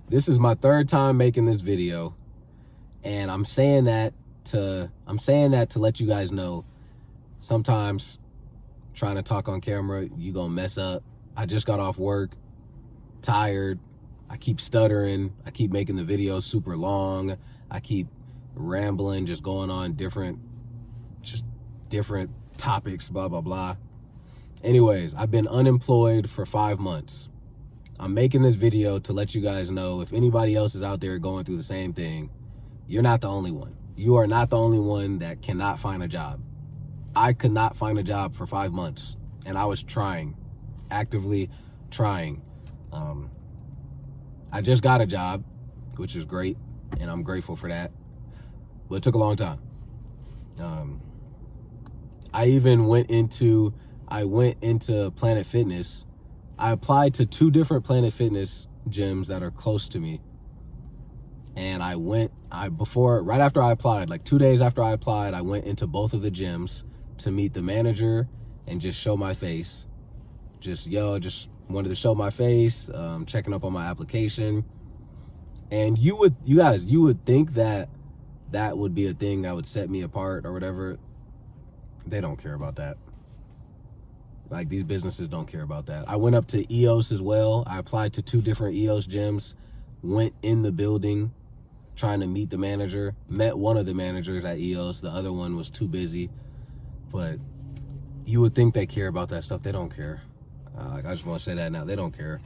This is my third time making this video, and I'm saying that to let you guys know sometimes trying to talk on camera, you gonna mess up. I just got off work, tired. I keep stuttering. I keep making the video super long. I keep rambling, just going on different topics, blah, blah, blah. Anyways, I've been unemployed for 5 months. I'm making this video to let you guys know if anybody else is out there going through the same thing, you're not the only one. You are not the only one that cannot find a job. I could not find a job for 5 months, and I was trying, actively trying. I just got a job, which is great, and I'm grateful for that, but it took a long time. I went into Planet Fitness. I applied to 2 different Planet Fitness gyms that are close to me. And right after I applied, like 2 days after I applied, I went into both of the gyms to meet the manager and just show my face. Just wanted to show my face, checking up on my application. And you would think that would be a thing that would set me apart or whatever. They don't care about that. Like, these businesses don't care about that. I went up to EOS as well. I applied to 2 different EOS gyms, went in the building trying to meet the manager, met one of the managers at EOS. The other one was too busy. But you would think they care about that stuff. They don't care. I just want to say that now. They don't care.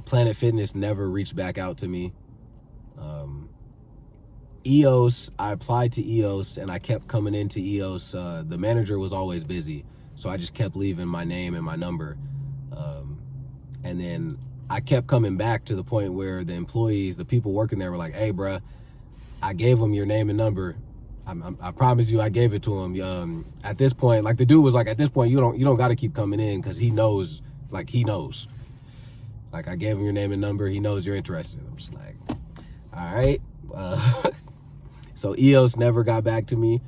Planet Fitness never reached back out to me. EOS, I applied to EOS and I kept coming into EOS. The manager was always busy, so I just kept leaving my name and my number. And then I kept coming back to the point where the employees, the people working there were like, hey, bruh, I gave them your name and number. I promise you I gave it to him. At this point, like, the dude was like, at this point, you don't got to keep coming in because he knows. Like, I gave him your name and number. He knows you're interested. I'm just like, all right. So EOS never got back to me,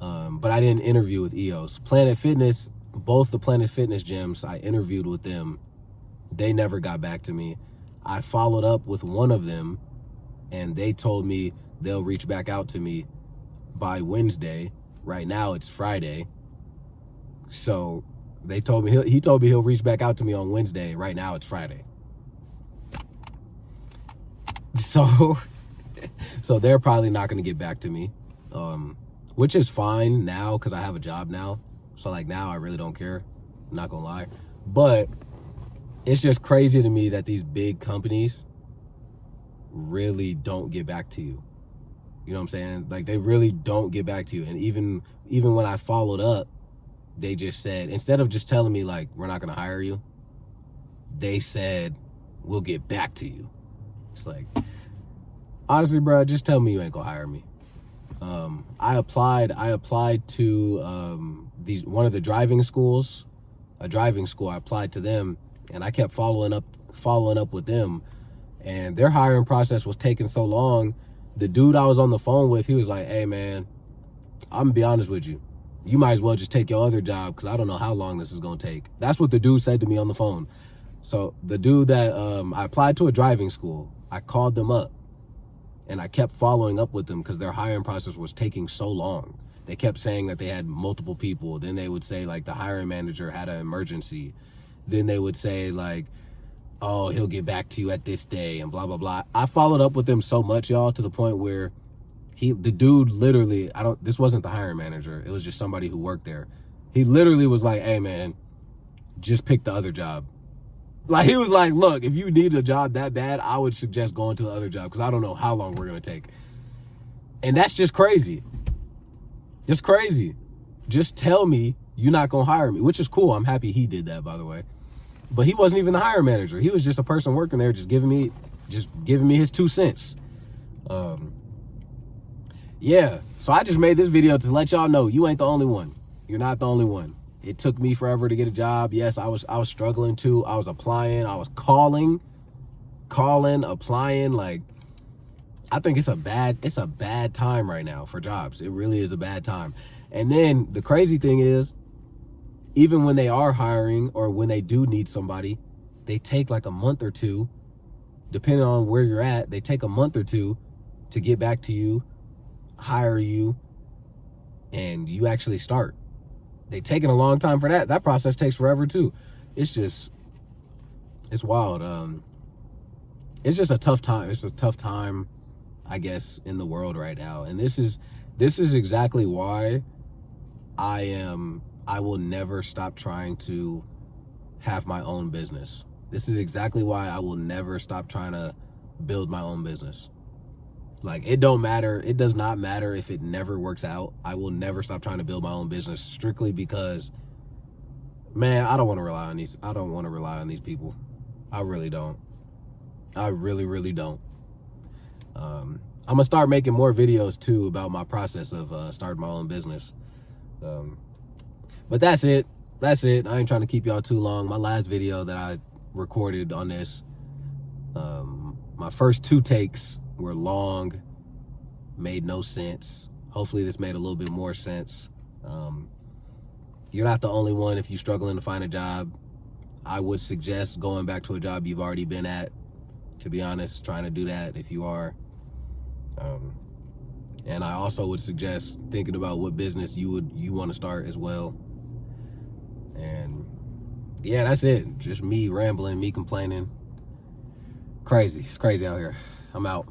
but I didn't interview with EOS. Planet Fitness, both the Planet Fitness gyms, I interviewed with them. They never got back to me. I followed up with one of them, and they told me they'll reach back out to me by Wednesday. Right now it's Friday. So he told me he'll reach back out to me on Wednesday. Right now it's Friday. So they're probably not going to get back to me, which is fine now because I have a job now. So, like, now I really don't care. I'm not going to lie. But it's just crazy to me that these big companies really don't get back to you. You know what I'm saying? Like, they really don't get back to you. And even when I followed up, they just said, instead of just telling me, like, we're not going to hire you, they said, we'll get back to you. It's like, honestly, bro, just tell me you ain't gonna hire me. I applied to one of the driving schools, a driving school. I applied to them, and I kept following up with them, and their hiring process was taking so long. The dude I was on the phone with, he was like, hey, man, I'm gonna be honest with you. You might as well just take your other job because I don't know how long this is gonna take. That's what the dude said to me on the phone. So the dude that I applied to a driving school, I called them up. And I kept following up with them because their hiring process was taking so long. They kept saying that they had multiple people. Then they would say, like, the hiring manager had an emergency. Then they would say, like, oh, he'll get back to you at this day and blah, blah, blah. I followed up with them so much, y'all, to the point where the dude literally, this wasn't the hiring manager. It was just somebody who worked there. He literally was like, hey, man, just pick the other job. Like, he was like, look, if you need a job that bad, I would suggest going to the other job because I don't know how long we're going to take. And that's just crazy. Just crazy. Just tell me you're not going to hire me, which is cool. I'm happy he did that, by the way. But he wasn't even the hiring manager. He was just a person working there just giving me his 2 cents. Yeah, so I just made this video to let y'all know you ain't the only one. You're not the only one. It took me forever to get a job. Yes, I was struggling too. I was applying. I was calling, applying. Like, I think it's a bad time right now for jobs. It really is a bad time. And then the crazy thing is, even when they are hiring or when they do need somebody, they take like a month or two depending on where you're at, they take a month or two to get back to you, hire you, and you actually start. They taking a long time for that. That process takes forever too. It's wild. It's just a tough time. It's a tough time, I guess, in the world right now. And this is exactly why I will never stop trying to have my own business. This is exactly why I will never stop trying to build my own business. Like, it don't matter. It does not matter if it never works out. I will never stop trying to build my own business, strictly because, man, I don't want to rely on these people. I really don't. I really, really don't. I'm gonna start making more videos too about my process of starting my own business. But that's it. I ain't trying to keep y'all too long. My last video that I recorded on this, my first 2 takes were long, made no sense. Hopefully this made a little bit more sense. You're not the only one. If you're struggling to find a job, I would suggest going back to a job you've already been at, to be honest, trying to do that if you are. And I also would suggest thinking about what business you want to start as well. And yeah, that's it. Just me rambling, me complaining. Crazy. It's crazy out here. I'm out.